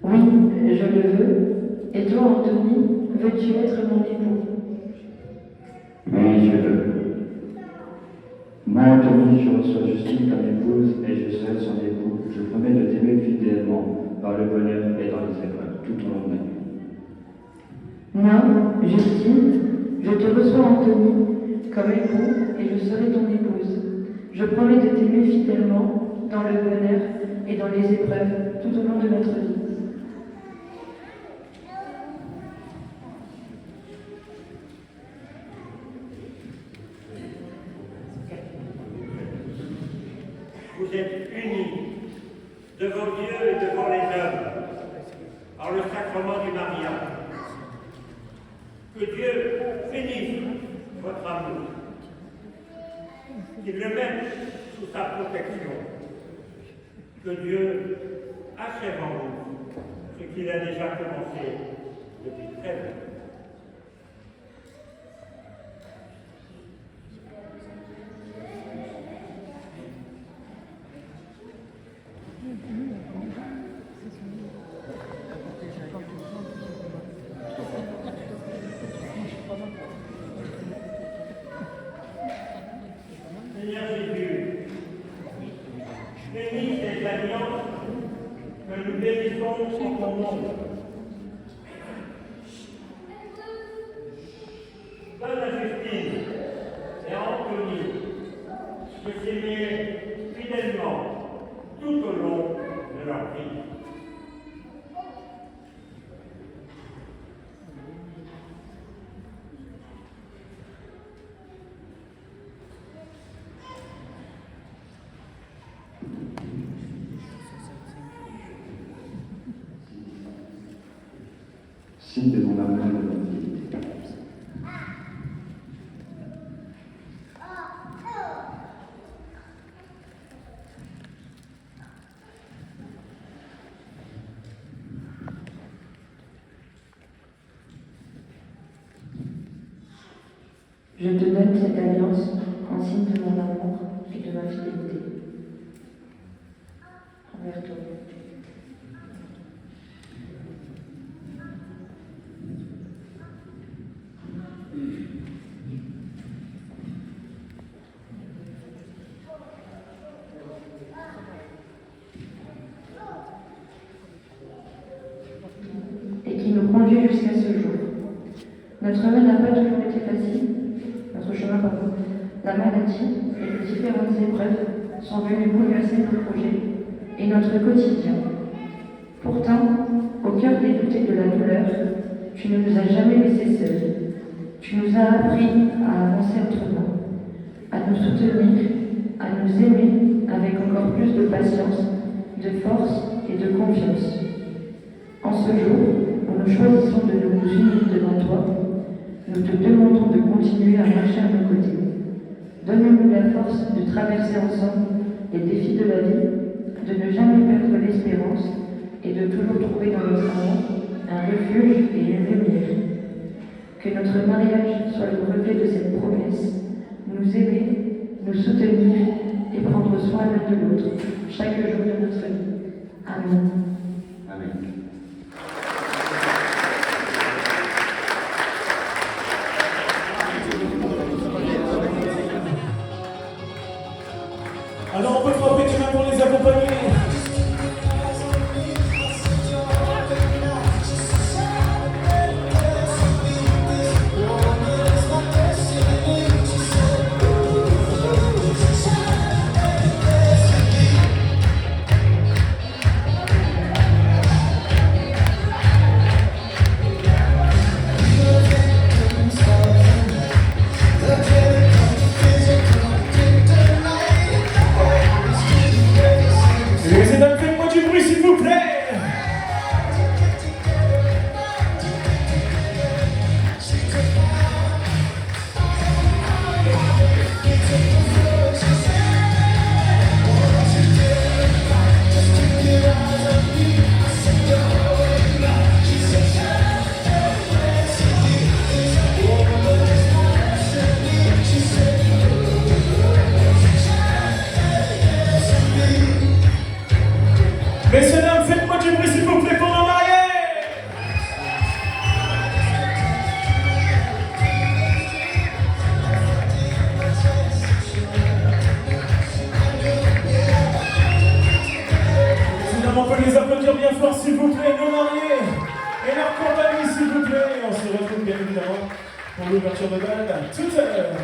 Oui, je le veux. Et toi, Anthony, veux-tu être mon époux? Oui, je le veux. Moi, Anthony, je reçois Justine comme épouse et je serai son époux. Je promets de t'aimer fidèlement dans le bonheur et dans les épreuves tout au long de ma vie. Moi, Justine, je te reçois, Anthony, comme époux et je serai ton épouse. Je promets de t'aimer fidèlement dans le bonheur et dans les épreuves tout au long de notre vie. Vous êtes unis devant Dieu et devant les hommes par le sacrement du mariage. Que Dieu bénisse votre amour, qu'il le mette sous sa protection, que Dieu achève en vous ce qu'il a déjà commencé depuis très longtemps. Seigneur Jésus, bénis ces alliances que nous bénissons en ton nom. Donne à Justine et à Anthony de s'aimer fidèlement tout au long de leur vie. Signe de mon amour et de mon fidélité. Je te donne cette alliance en signe de mon amour et de ma fidélité envers toi. Et qui nous conduit jusqu'à ce jour. Notre chemin n'a pas toujours été facile. La maladie et les différentes épreuves sont venues bouleverser nos projets et notre quotidien. Pourtant, au cœur des doutes et de la douleur, tu ne nous as jamais laissés seuls. Tu nous as appris à avancer autrement, à nous soutenir, à nous aimer avec encore plus de patience, de force et de confiance. En ce jour où nous choisissons de nous unir devant toi, nous te demandons de continuer à marcher à nos côtés. Donne-nous la force de traverser ensemble les défis de la vie, de ne jamais perdre l'espérance et de toujours trouver dans notre amour un refuge et une lumière. Que notre mariage soit le reflet de cette promesse, nous aimer, nous soutenir et prendre soin l'un de l'autre chaque jour de notre vie. Amen. Amen. Alors on peut frapper des mains pour les accompagner. plaît, nos mariés et leur compagnie, s'il vous plaît. On se retrouve bien évidemment pour l'ouverture de bal tout à l'heure.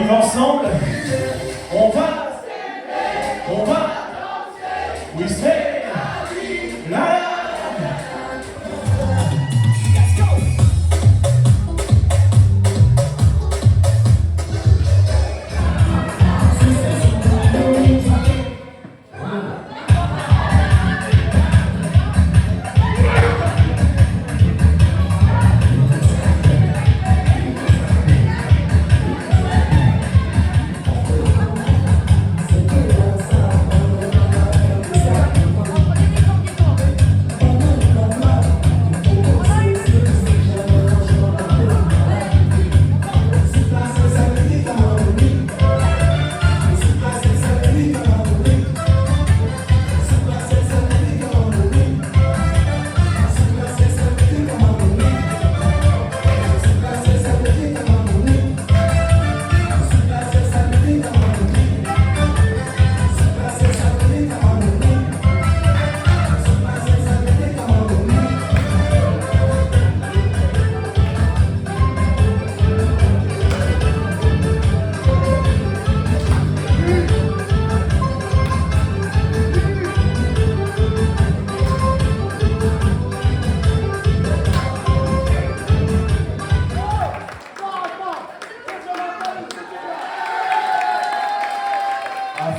Ensemble, on va, oui c'est la.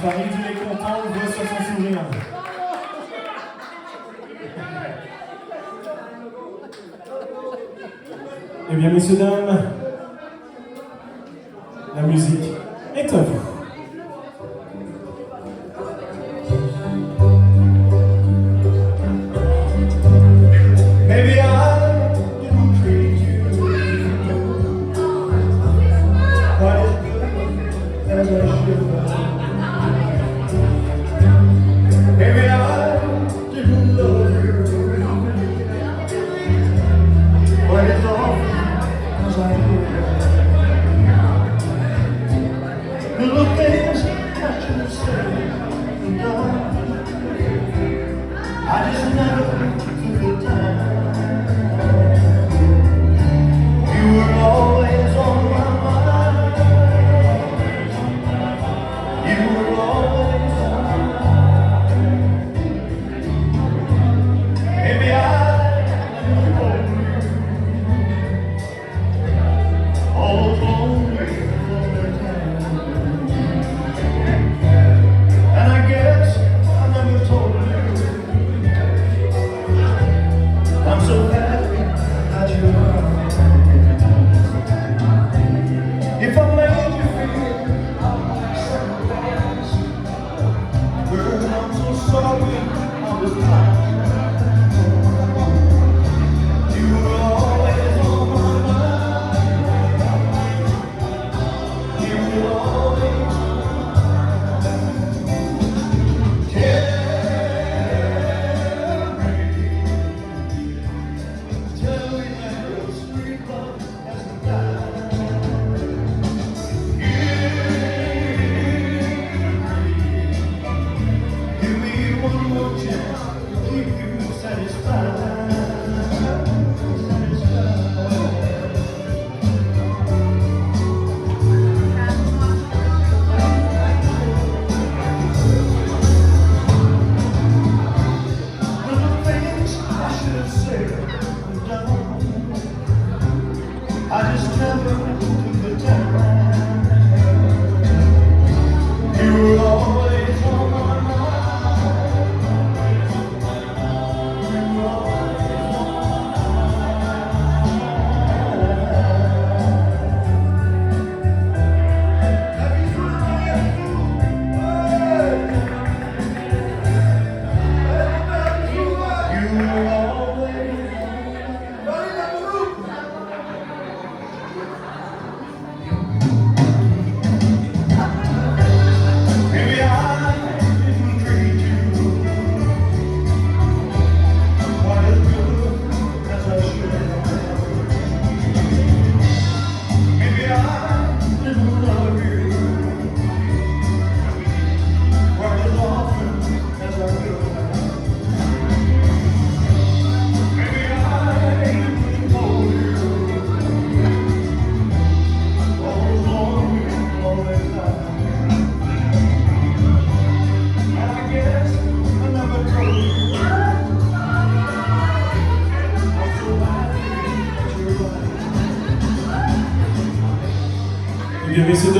Farid, il est content, on voit sur son sourire. Eh bien, messieurs, dames, la musique est à vous. Baby, I didn't treat you quite as I should have. Maybe I didn't love you quite as often as I did. Little things that you said and done, I just never took the time. You were always on my mind. You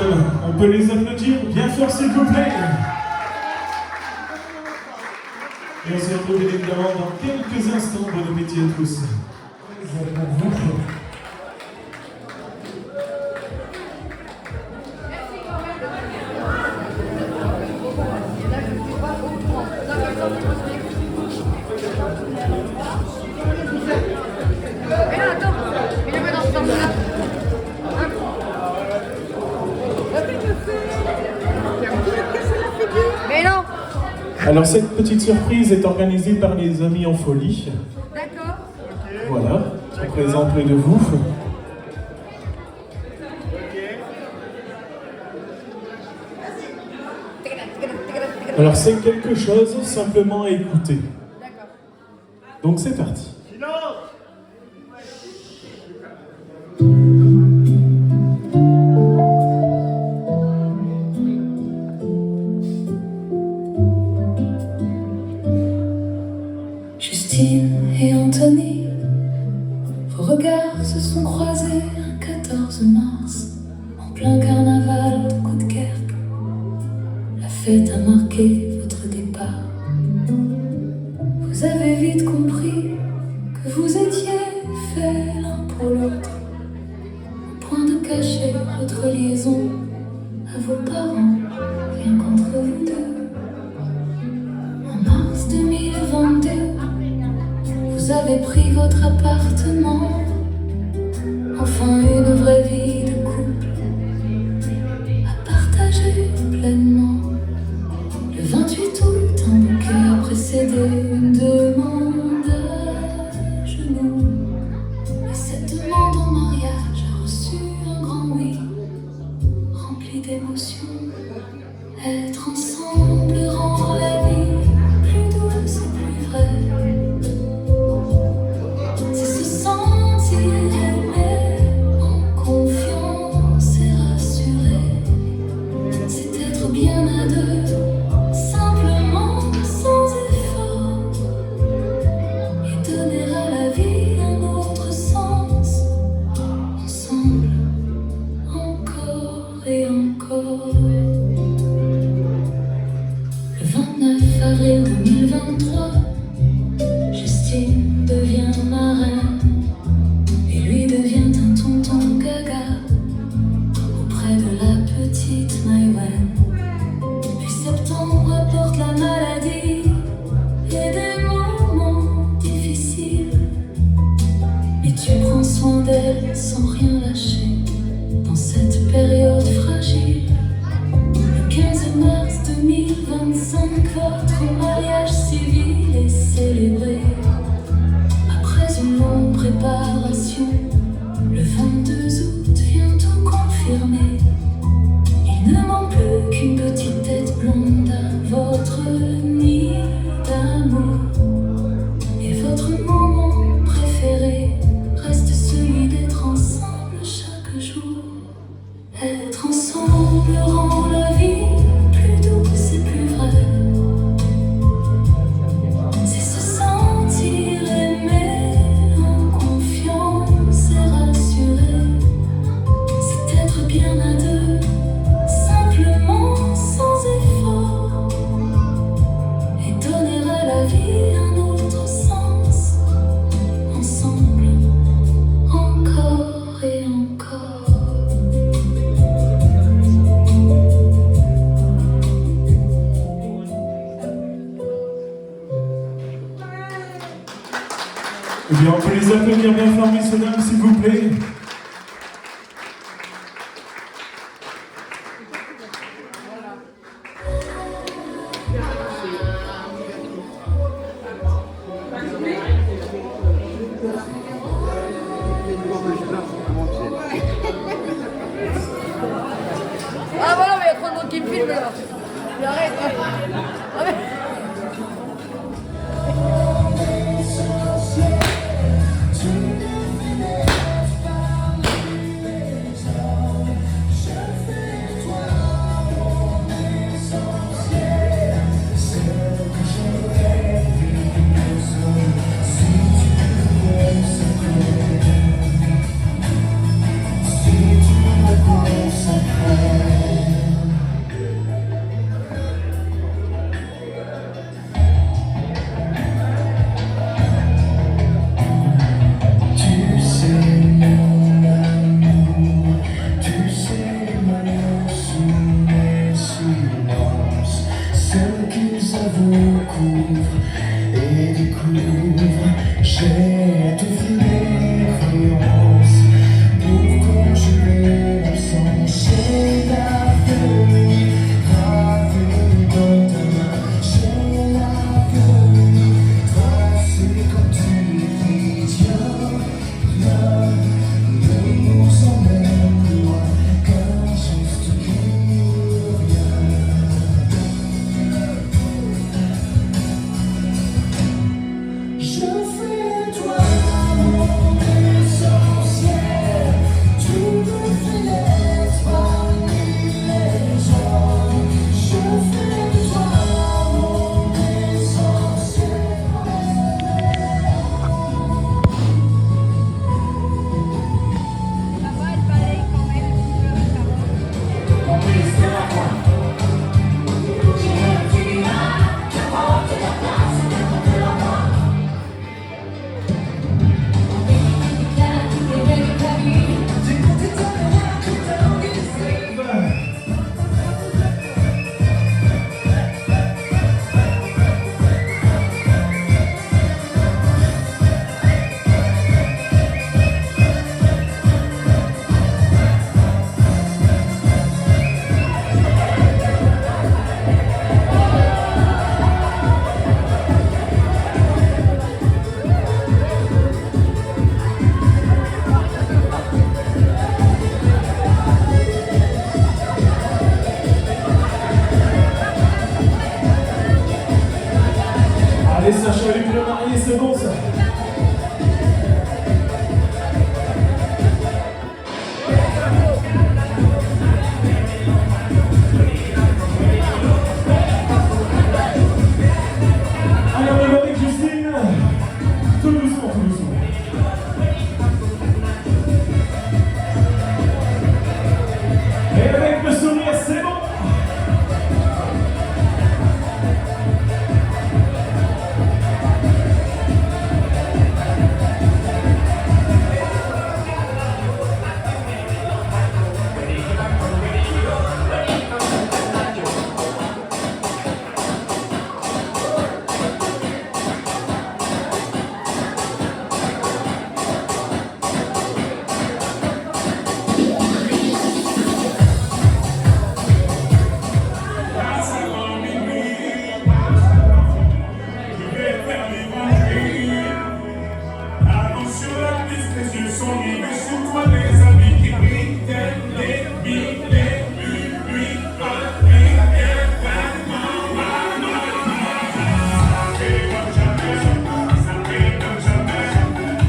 jeunes. On peut les applaudir bien fort s'il vous plaît. Et on se retrouve évidemment dans quelques instants. Bon appétit à tous. Alors cette petite surprise est organisée par les Amis en Folie. D'accord. Voilà, qui présente près de vous. Alors c'est quelque chose simplement à écouter. D'accord. Donc c'est parti. Justine et Anthony, vos regards se sont croisés un 14 mars, en plein carnaval de Coudekerque. La fête a marqué votre départ. Vous avez vite compris que vous étiez faits l'un pour l'autre, au point de cacher votre liaison à vos parents, rien qu'entre vous deux. En mars 2022, vous avez pris votre appartement, enfin une vraie vie de couple à partager pleinement. Le 28 août, un bouquet a précédé une demande à genoux. Et cette demande en mariage a reçu un grand oui, rempli d'émotions. Être ensemble rend la vie plus douce et plus vraie. C'est se sentir aimé, en confiance et rassuré. C'est être bien à deux, simplement sans effort, et donner à la vie un autre sens. Ensemble, encore et encore. Le 29 avril 2023, Justine devient marraine et lui devient un tonton gaga auprès de la petite Maïwen. Puis septembre apporte la maladie et des moments difficiles, mais tu prends soin d'elle sans rien lâcher dans cette période fragile. Le 15 mars 2025, votre mariage civil est célébré. Après une longue préparation, le 22 août vient tout confirmer. Il ne manque plus qu'une petite tête blonde à votre nid d'amour. Et votre moment préféré reste celui d'être ensemble chaque jour. Être ensemble rend la vie plus douce et plus vraie. C'est se sentir aimé, en confiance et rassuré. C'est être bien à deux, simplement sans effort, et donner à la vie un autre sens. Ensemble, encore et encore. Eh bien, on peut les applaudir bien fort, messieurs, dames, s'il vous plaît. Ah voilà, mais il y a trop de monde qui me filme là. Mais arrête. Ah, mais... Si tu me consacres couvre et découvre. J'ai tout filé référence pour conjurer l'absence. J'ai la feuille gravée dans ta main. J'ai la gueule tracée comme tu l'écris. Rien ne nous emmène plus loin qu'un geste qui revient. Je fais de toi mon essentiel. Tu me fais naître parmi les gens. Je fais de toi mon essentiel. Là-bas, elle balaye quand même un petit peu récemment. Allez Sacha, les plus mariés, c'est bon ça. Allez, on y va avec Justine. Tout doucement, tout doucement. Et avec le sourire, c'est bon.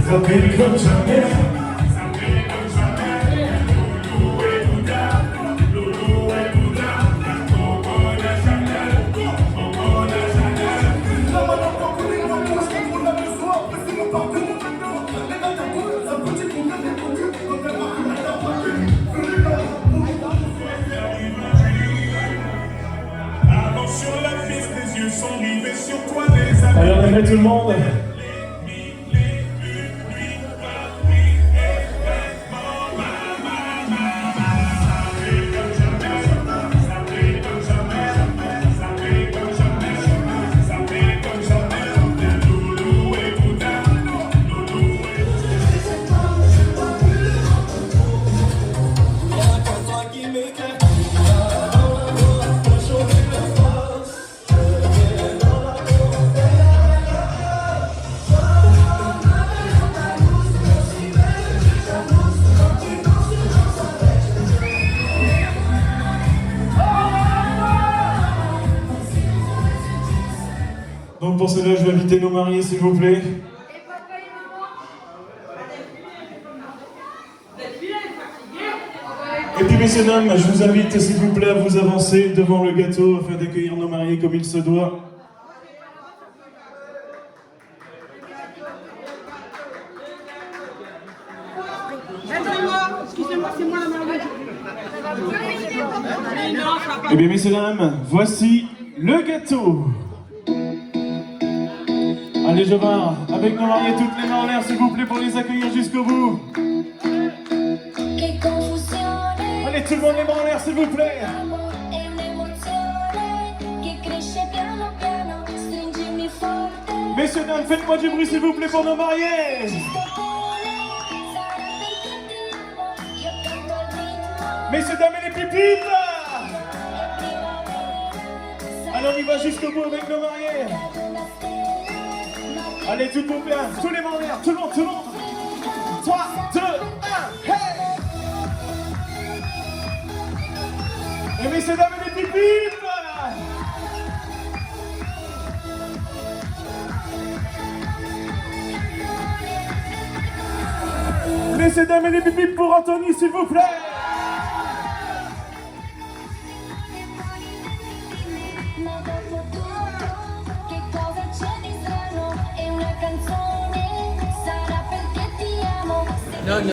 Ça fait comme jamais. Allez, on appelle tout le monde. Donc pour cela, je vais inviter nos mariés, s'il vous plaît. Et puis messieurs, dames, je vous invite, s'il vous plaît, à vous avancer devant le gâteau afin d'accueillir nos mariés comme il se doit. Excusez-moi, c'est moi la mariée. Eh bien messieurs, dames, voici le gâteau. Allez, je pars avec nos mariés, toutes les mains en l'air, s'il vous plaît, pour les accueillir jusqu'au bout. Allez, tout le monde les mains en l'air, s'il vous plaît. Messieurs, dames, faites-moi du bruit s'il vous plaît pour nos mariés. Messieurs, dames et les pipipes. Alors on y va jusqu'au bout avec nos mariés. Allez, tout le monde bien, tous les mariés, tout le monde. 3, 2, 1, hey! Et messieurs, dames et les pipipes. Messieurs, dames et les pipipes pour Anthony, s'il vous plaît.